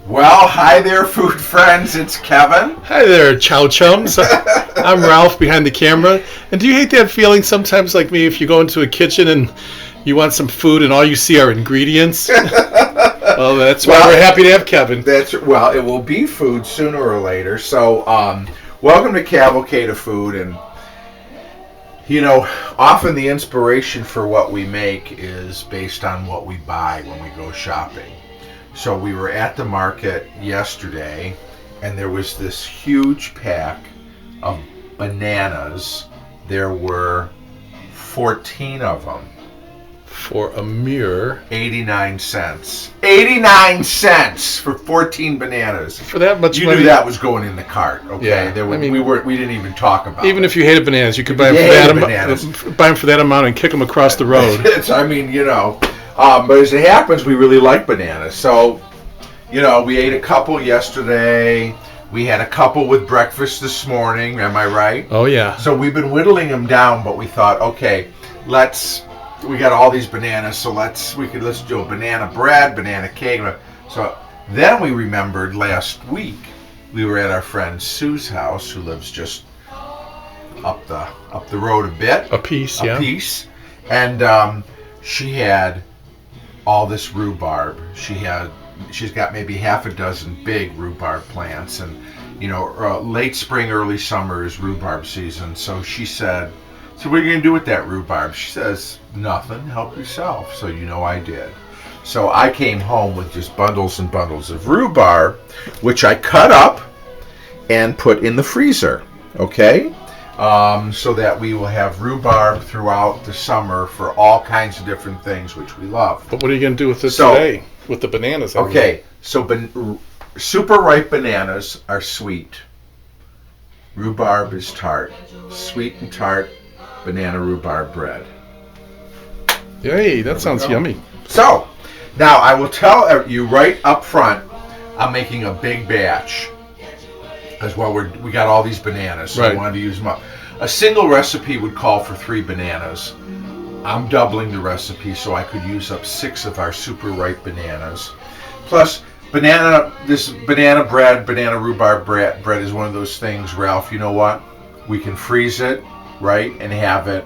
Well, hi there, food friends. It's Kevin. Hi there, Chow Chums. I'm Ralph behind the camera. And do you hate that feeling sometimes, like me, if you go into a kitchen and you want some food and all you see are ingredients? Well, that's why we're happy to have Kevin. It will be food sooner or later. So, welcome to Cavalcade of Food. And, often the inspiration for what we make is based on what we buy when we go shopping. So we were at the market yesterday, and there was this huge pack of bananas. There were 14 of them. For a mere 89 cents. 89 cents for 14 bananas. For that much you money. You knew that was going in the cart, okay? Yeah. We didn't even talk about it. Even if you hated bananas, you could buy them for that amount and kick them across the road. But as it happens, we really like bananas. So, we ate a couple yesterday. We had a couple with breakfast this morning. Am I right? Oh, yeah. So we've been whittling them down, but we thought, okay, we got all these bananas, so let's do a banana bread, banana cake. So then we remembered last week we were at our friend Sue's house, who lives just up the road a bit. A piece. And she had all this rhubarb. She's got maybe half a dozen big rhubarb plants, and late spring, early summer is rhubarb season. So she said, "So what are you gonna do with that rhubarb?" She says, "Nothing. Help yourself." So I did. So I came home with just bundles and bundles of rhubarb, which I cut up and put in the freezer. Okay. So that we will have rhubarb throughout the summer for all kinds of different things, which we love. But what are you going to do with it today, with the bananas? Okay, so super ripe bananas are sweet. Rhubarb is tart. Sweet and tart banana rhubarb bread. Yay, that sounds yummy. So, now I will tell you right up front, I'm making a big batch. As well, we got all these bananas, so I wanted to use them up. A single recipe would call for 3 bananas. I'm doubling the recipe so I could use up 6 of our super ripe bananas. Plus, banana rhubarb bread is one of those things, Ralph, you know what? We can freeze it, right, and have it.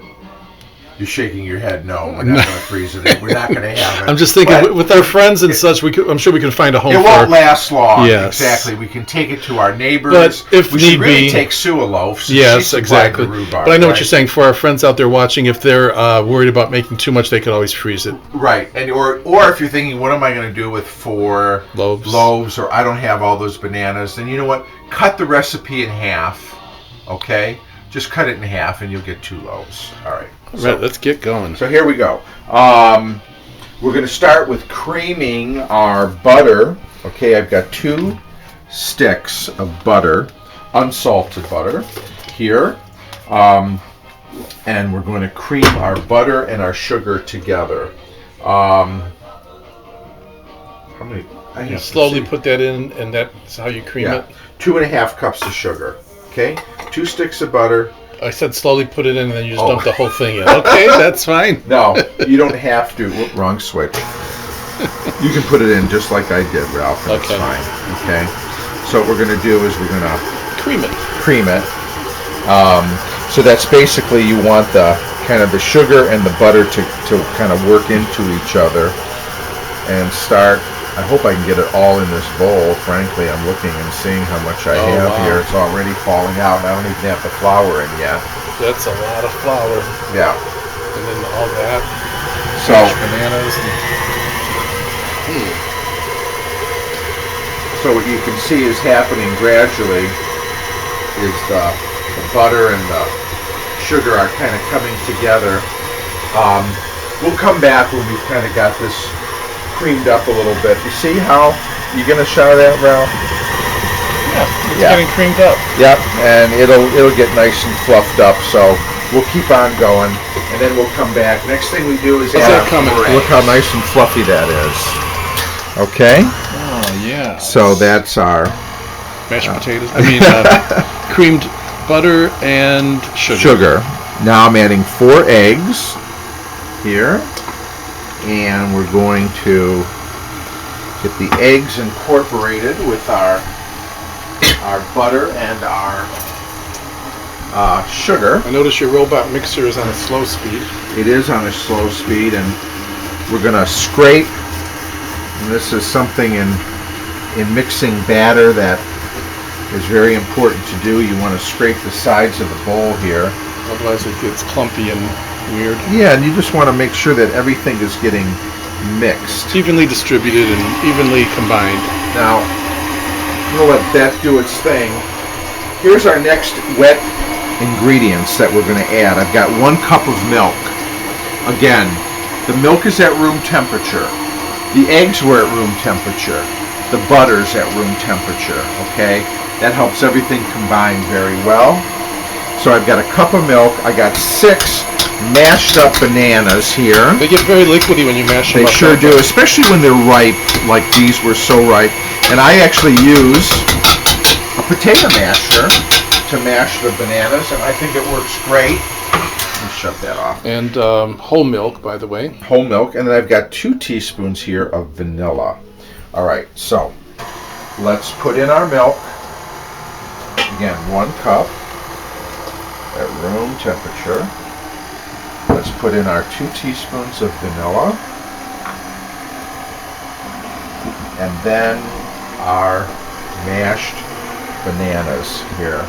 You're shaking your head. No, we're not going to freeze it. We're not going to have it. I'm just thinking, with our friends and such, I'm sure we can find a home. It won't last long. Yes. Exactly. We can take it to our neighbors. But if we need should really be, take Sue a loaf. Yes, exactly. Rhubarb, but I know what you're saying. For our friends out there watching, if they're worried about making too much, they could always freeze it. Right. And or if you're thinking, what am I going to do with 4 loaves, or I don't have all those bananas, then you know what? Cut the recipe in half. Okay. Just cut it in half, and you'll get 2 loaves. All right. Right, let's get going. So here we go. We're going to start with creaming our butter. Okay, I've got 2 sticks of butter, unsalted butter, here. And we're going to cream our butter and our sugar together. How many? You slowly put that in, and that's how you cream it? 2.5 cups of sugar. Okay, 2 sticks of butter. I said slowly put it in, and then you just dump the whole thing in. Okay, that's fine. No, you don't have to. Wrong switch. You can put it in just like I did, Ralph, and it's fine. Okay, so what we're going to do is we're going to cream it. So that's basically, you want the sugar and the butter to kind of work into each other and start. I hope I can get it all in this bowl. Frankly, I'm looking and seeing how much I have here. It's already falling out, and I don't even have the flour in yet. That's a lot of flour. Yeah. And then all that. So bananas. So what you can see is happening gradually is the butter and the sugar are kind of coming together. We'll come back when we've kind of got this creamed up a little bit. You see how you're gonna show that, Ralph? Yeah, it's getting creamed up. Yep, and it'll get nice and fluffed up. So we'll keep on going, and then we'll come back. Next thing we do is add look how nice and fluffy that is. Okay. Oh yeah. So that's our mashed potatoes. Creamed butter and sugar. Now I'm adding 4 eggs here. And we're going to Get the eggs incorporated with our butter and our sugar. I notice your robot mixer is on a slow speed. It is on a slow speed, and we're going to scrape. And this is something in mixing batter that is very important to do. You want to scrape the sides of the bowl here. Otherwise it gets clumpy and weird. Yeah, and you just want to make sure that everything is getting mixed. It's evenly distributed and evenly combined. Now, we'll let that do its thing. Here's our next wet ingredients that we're going to add. I've got 1 cup of milk. Again, the milk is at room temperature. The eggs were at room temperature. The butter's at room temperature, okay? That helps everything combine very well. So I've got a cup of milk. I got 6 mashed up bananas here. They get very liquidy when you mash them They up. sure do, especially when they're ripe, like these were so ripe. And I actually use a potato masher to mash the bananas, and I think it works great. Let me shut that off. And whole milk, by the way. Whole milk, and then I've got 2 teaspoons here of vanilla. All right, so let's put in our milk. Again, 1 cup at room temperature. Let's put in our 2 teaspoons of vanilla. And then our mashed bananas here.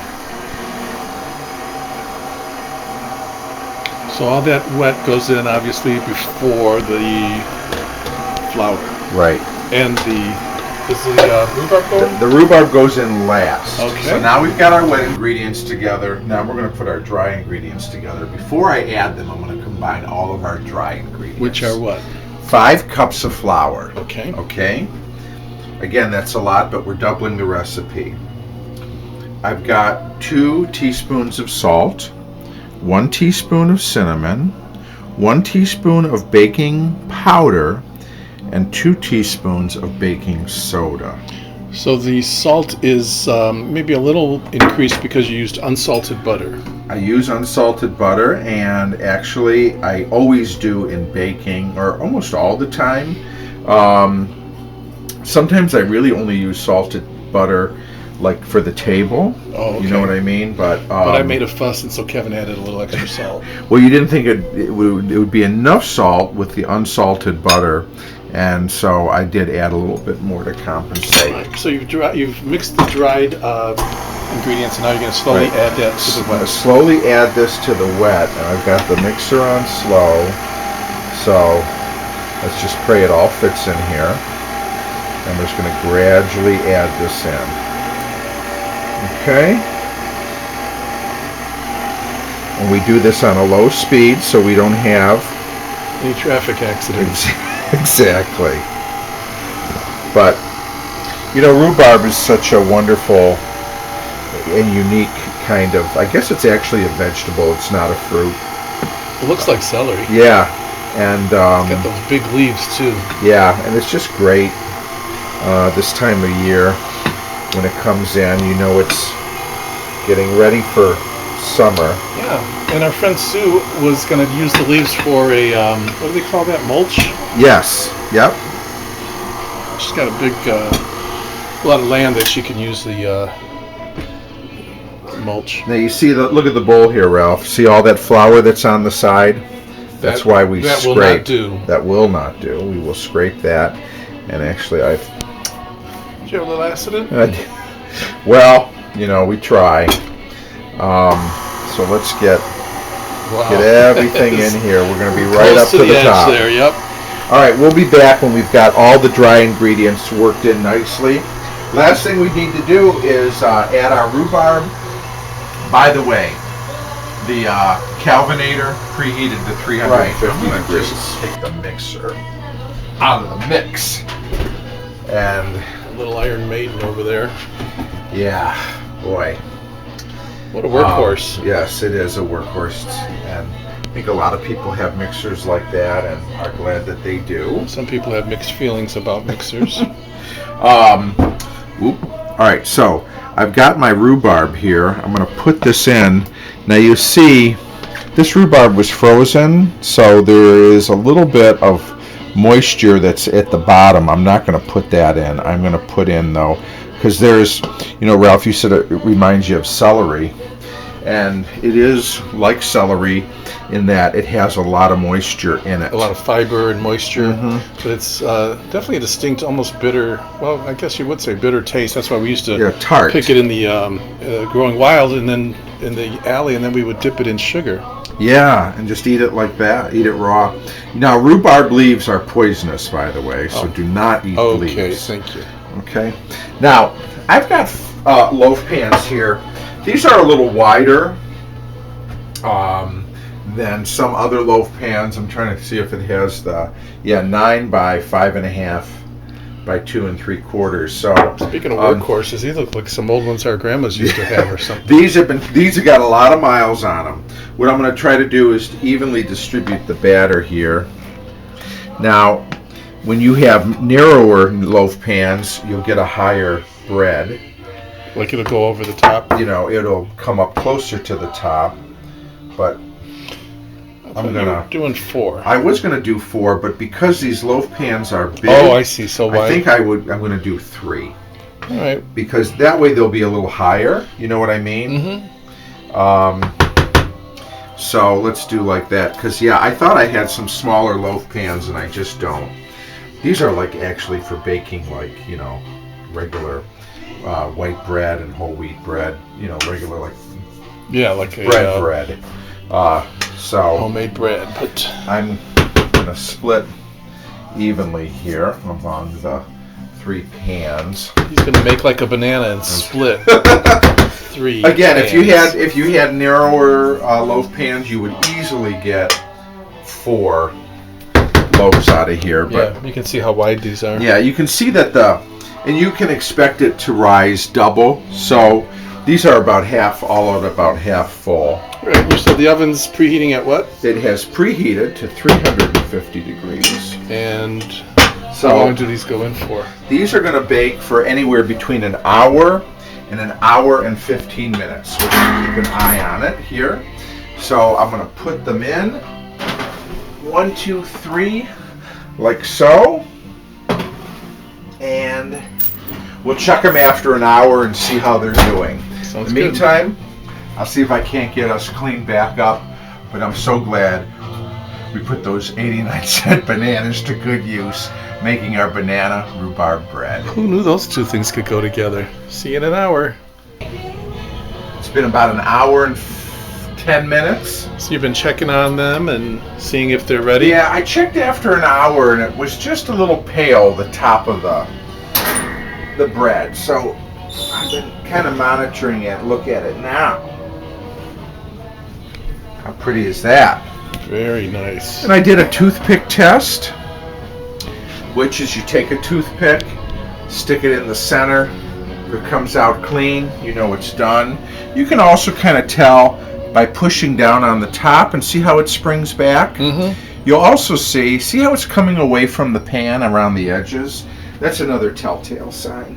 So all that wet goes in obviously before the flour. Right. And is the rhubarb going? The rhubarb goes in last. Okay. So now we've got our wet ingredients together. Now we're going to put our dry ingredients together. Before I add them, I'm going to combine all of our dry ingredients. Which are what? 5 cups of flour. Okay. Okay. Again, that's a lot, but we're doubling the recipe. I've got 2 teaspoons of salt, 1 teaspoon of cinnamon, 1 teaspoon of baking powder, and 2 teaspoons of baking soda. So the salt is maybe a little increased because you used unsalted butter. I use unsalted butter, and actually I always do in baking, or almost all the time. Sometimes I really only use salted butter like for the table. Oh, okay. You know what I mean? But I made a fuss, and so Kevin added a little extra salt. Well, you didn't think it would be enough salt with the unsalted butter, and so I did add a little bit more to compensate. Right. So you've mixed the dried ingredients, and now you're going to slowly add that to the wet. Slowly add this to the wet, and I've got the mixer on slow, so let's just pray it all fits in here. And we're just going to gradually add this in. Okay? And we do this on a low speed so we don't have any traffic accidents. Exactly. But, you know, rhubarb is such a wonderful and unique kind of, I guess it's actually a vegetable, it's not a fruit. It looks like celery. Yeah. And got those big leaves too. Yeah, and it's just great this time of year when it comes in. You know, it's getting ready for summer. Yeah, and our friend Sue was going to use the leaves for a what do they call that, mulch? Yes. Yep. She's got a big a lot of land that she can use the mulch. Now you see look at the bowl here, Ralph. See all that flour that's on the side? That's why we that scrape. Will not do. That will not do. We will scrape that. And actually, Did you have a little accident? Well, you know, we try. So let's get everything in here. We're going to be right up to the top. There, yep. All right, we'll be back when we've got all the dry ingredients worked in nicely. Last thing we need to do is add our rhubarb. By the way, the Calvinator preheated to 350 degrees. Just take the mixer out of the mix. And a little Iron Maiden over there. Yeah, boy. What a workhorse. Yes, it is a workhorse. And I think a lot of people have mixers like that and are glad that they do. Some people have mixed feelings about mixers. All right, so I've got my rhubarb here. I'm going to put this in. Now you see, this rhubarb was frozen, so there is a little bit of moisture that's at the bottom. I'm not going to put that in. I'm going to put in, though, because there's, Ralph, you said it reminds you of celery. And it is like celery in that it has a lot of moisture in it. A lot of fiber and moisture. But it's definitely a distinct, almost bitter, well, I guess you would say bitter taste. That's why we used to tart. Pick it in the growing wild and then in the alley, and then we would dip it in sugar. Yeah, and just eat it like that. Eat it raw. Now, rhubarb leaves are poisonous, by the way, so do not eat leaves. Okay, thank you. Okay. Now, I've got loaf pans here. These are a little wider than some other loaf pans. I'm trying to see if it has the 9 by 5.5 by 2 3/4. So speaking of workhorses, these look like some old ones our grandmas used to have or something. These have got a lot of miles on them. What I'm going to try to do is to evenly distribute the batter here. Now, when you have narrower loaf pans, you'll get a higher bread. Like it'll go over the top? It'll come up closer to the top, but I'm gonna doing 4. I was gonna do 4, but because these loaf pans are big, I see. So why? I think I'm gonna do 3. All right. Because that way they'll be a little higher. You know what I mean? So let's do like that. Because I thought I had some smaller loaf pans, and I just don't. These are like actually for baking, like regular white bread and whole wheat bread. Regular like like bread. So homemade bread. But I'm gonna split evenly here among the 3 pans. He's gonna make like a banana and split 3. Again, pans. if you had narrower loaf pans, you would easily get 4 loaves out of here. But you can see how wide these are. Yeah, you can see that and you can expect it to rise double. So these are about half full. Right. You said the oven's preheating at what? It has preheated to 350 degrees. And so how long do these go in for? These are going to bake for anywhere between an hour and an hour and 15 minutes. We're going to keep an eye on it here. So I'm going to put them in. 1, 2, 3, like so. And we'll check them after an hour and see how they're doing. Sounds In the meantime, I'll see if I can't get us cleaned back up. But I'm so glad we put those 89-cent bananas to good use, making our banana rhubarb bread. Who knew those two things could go together? See you in an hour. It's been about an hour and 10 minutes. So you've been checking on them and seeing if they're ready? Yeah, I checked after an hour and it was just a little pale, the top of the bread. So I've been kind of monitoring it. Look at it now. How pretty is that? Very nice. And I did a toothpick test, which is you take a toothpick, stick it in the center. If it comes out clean, you know it's done. You can also kind of tell by pushing down on the top and see how it springs back. You'll also see how it's coming away from the pan around the edges. That's another telltale sign.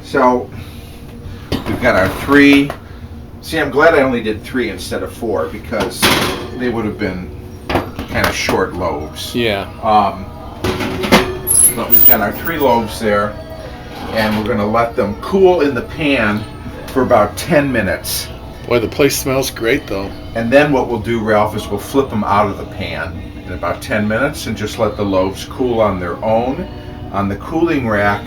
So we've got our 3. See, I'm glad I only did 3 instead of 4 because they would have been kind of short loaves. Yeah. But we've got our 3 loaves there, and we're going to let them cool in the pan for about 10 minutes. Boy, the place smells great, though. And then what we'll do, Ralph, is we'll flip them out of the pan in about 10 minutes and just let the loaves cool on their own on the cooling rack.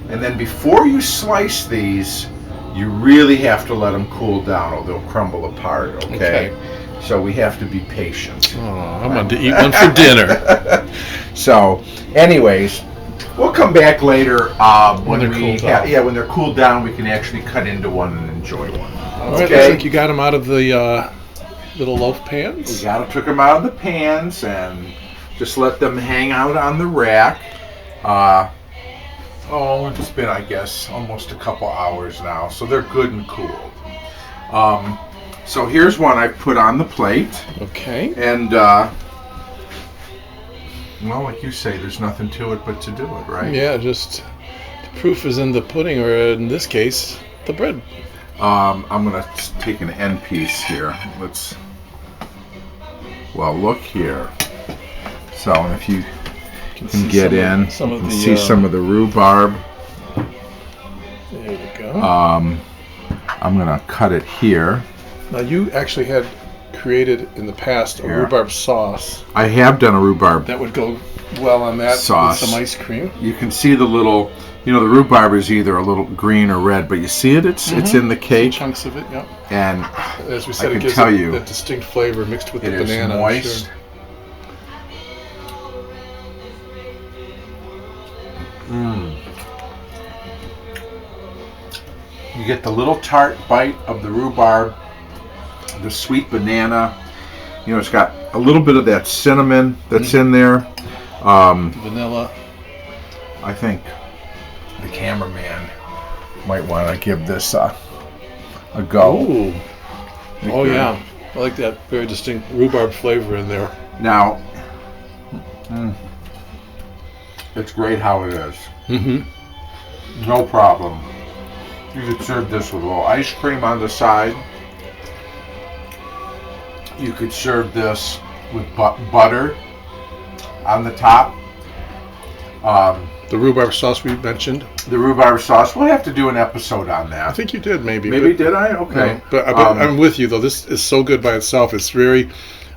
And then before you slice these, you really have to let them cool down or they'll crumble apart, okay? So we have to be patient. Oh, I'm going to eat one for dinner. So, anyways, we'll come back later when they're cooled down. Yeah, when they're cooled down, we can actually cut into one and enjoy one. All right, looks like you got them out of the little loaf pans. We took them out of the pans and just let them hang out on the rack. It's been, I guess, almost a couple hours now, so they're good and cooled. So here's one I put on the plate. Okay. And, like you say, there's nothing to it but to do it, right? Yeah, just the proof is in the pudding, or in this case, the bread. I'm going to take an end piece here. Look here. So if you can get in. You can see some of the rhubarb. There you go. I'm going to cut it here. Now, you actually had created in the past a rhubarb sauce. I have done a rhubarb that would go well on that sauce. With some ice cream. You can see the little, the rhubarb is either a little green or red, but you see it? It's in the cake. Some chunks of it, yeah. And as we said, I it can gives tell it you, that distinct flavor mixed with the banana. It is moist. Sure. You get the little tart bite of the rhubarb, the sweet banana. It's got a little bit of that cinnamon that's in there. Vanilla. I think the cameraman might want to give this a go. Ooh. Oh, yeah. I like that very distinct rhubarb flavor in there. Now, it's great how it is. Mm-hmm. No problem. You could serve this with a little ice cream on the side. You could serve this with butter on the top. The rhubarb sauce we mentioned. The rhubarb sauce. We'll have to do an episode on that. I think you did, maybe. Maybe did I? Okay. No, but I'm with you, though. This is so good by itself. It's very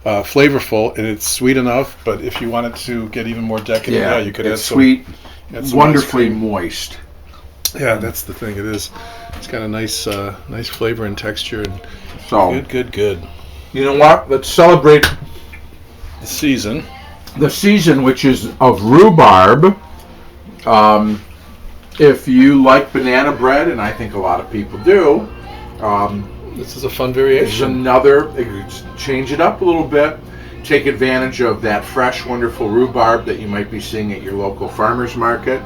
flavorful, and it's sweet enough. But if you wanted to get even more decadent, you could add some. Sweet, wonderfully moist. Yeah, that's the thing. It is. It's got a nice flavor and texture. And so good. You know what? Let's celebrate the season. The season, which is of rhubarb. If you like banana bread, and I think a lot of people do, this is a fun variation. This is another. Change it up a little bit. Take advantage of that fresh, wonderful rhubarb that you might be seeing at your local farmer's market,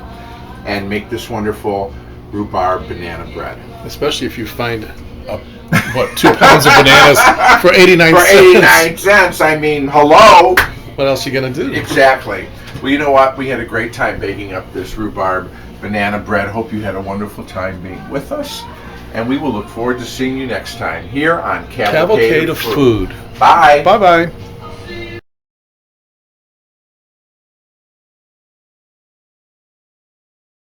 and make this wonderful rhubarb banana bread. Especially if you find 2 pounds of bananas for 89 cents. For 89 cents. I mean, hello. What else are you going to do? Exactly. Well, you know what? We had a great time baking up this rhubarb banana bread. Hope you had a wonderful time being with us. And we will look forward to seeing you next time here on Cavalcade of Food. Bye. Bye-bye.